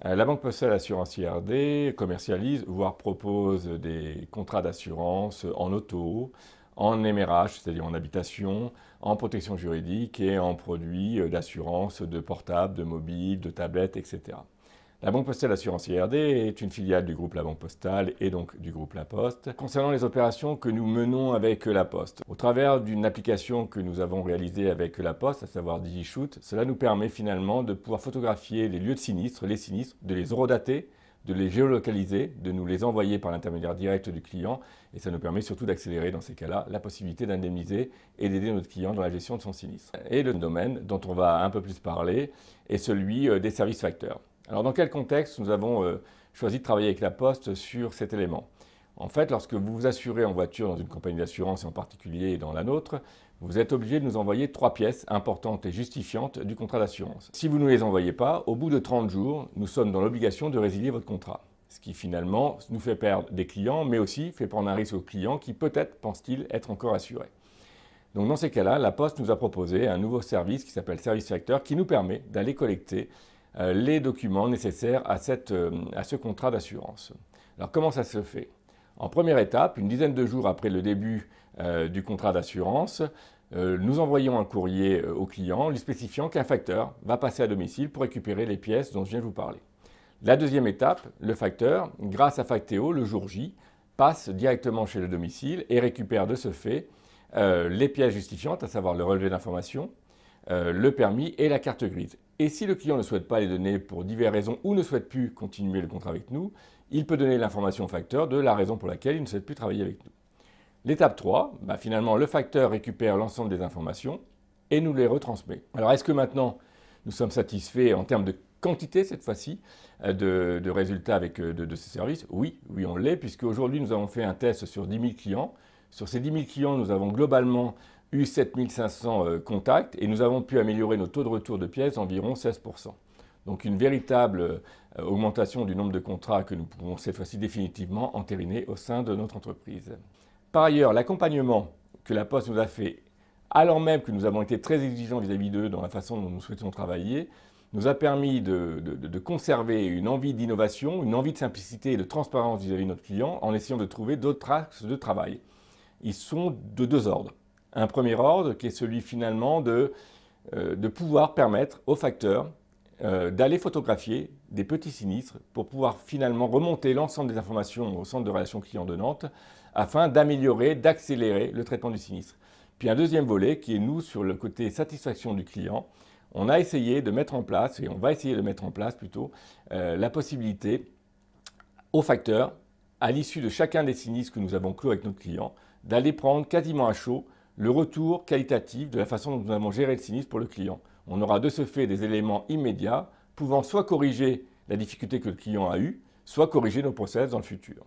La Banque Postale Assurance IRD commercialise, voire propose des contrats d'assurance en auto, en MRH, c'est-à-dire en habitation, en protection juridique et en produits d'assurance de portables, de mobiles, de tablettes, etc. La Banque Postale Assurance IRD est une filiale du groupe La Banque Postale et donc du groupe La Poste. Concernant les opérations que nous menons avec La Poste, au travers d'une application que nous avons réalisée avec La Poste, à savoir DigiShoot, cela nous permet finalement de pouvoir photographier les lieux de sinistres, de les horodater, de les géolocaliser, de nous les envoyer par l'intermédiaire direct du client et ça nous permet surtout d'accélérer dans ces cas-là la possibilité d'indemniser et d'aider notre client dans la gestion de son sinistre. Et le domaine dont on va un peu plus parler est celui des services facteurs. Alors dans quel contexte nous avons choisi de travailler avec La Poste sur cet élément? En fait, lorsque vous vous assurez en voiture dans une compagnie d'assurance et en particulier dans la nôtre, vous êtes obligé de nous envoyer 3 pièces importantes et justifiantes du contrat d'assurance. Si vous ne les envoyez pas, au bout de 30 jours, nous sommes dans l'obligation de résilier votre contrat. Ce qui finalement nous fait perdre des clients, mais aussi fait prendre un risque aux clients qui peut-être pensent-ils être encore assurés. Donc dans ces cas-là, La Poste nous a proposé un nouveau service qui s'appelle Service Facteur qui nous permet d'aller collecter les documents nécessaires à ce contrat d'assurance. Alors comment ça se fait? En première étape, une dizaine de jours après le début du contrat d'assurance, nous envoyons un courrier au client lui spécifiant qu'un facteur va passer à domicile pour récupérer les pièces dont je viens de vous parler. La deuxième étape, le facteur, grâce à Factéo, le jour J, passe directement chez le domicile et récupère de ce fait les pièces justifiantes, à savoir le relevé d'information, le permis et la carte grise. Et si le client ne souhaite pas les donner pour diverses raisons ou ne souhaite plus continuer le contrat avec nous, il peut donner l'information au facteur de la raison pour laquelle il ne souhaite plus travailler avec nous. L'étape 3, finalement le facteur récupère l'ensemble des informations et nous les retransmet. Alors est-ce que maintenant nous sommes satisfaits en termes de quantité cette fois-ci de résultats avec de ces services? Oui, on l'est puisque aujourd'hui nous avons fait un test sur 10 000 clients. Sur ces 10 000 clients, nous avons globalement eu 7 500 contacts et nous avons pu améliorer nos taux de retour de pièces d'environ 16%. Donc une véritable augmentation du nombre de contrats que nous pouvons cette fois-ci définitivement entériner au sein de notre entreprise. Par ailleurs, l'accompagnement que La Poste nous a fait, alors même que nous avons été très exigeants vis-à-vis d'eux dans la façon dont nous souhaitons travailler, nous a permis de conserver une envie d'innovation, une envie de simplicité et de transparence vis-à-vis de notre client en essayant de trouver d'autres axes de travail. Ils sont de deux ordres. Un premier ordre qui est celui finalement de pouvoir permettre aux facteurs d'aller photographier des petits sinistres pour pouvoir finalement remonter l'ensemble des informations au centre de relations clients de Nantes afin d'améliorer, d'accélérer le traitement du sinistre. Puis un deuxième volet qui est nous sur le côté satisfaction du client. On a essayé de mettre en place, et on va essayer de mettre en place plutôt, la possibilité aux facteurs, à l'issue de chacun des sinistres que nous avons clos avec notre client, d'aller prendre quasiment à chaud le retour qualitatif de la façon dont nous avons géré le sinistre pour le client. On aura de ce fait des éléments immédiats pouvant soit corriger la difficulté que le client a eue, soit corriger nos process dans le futur.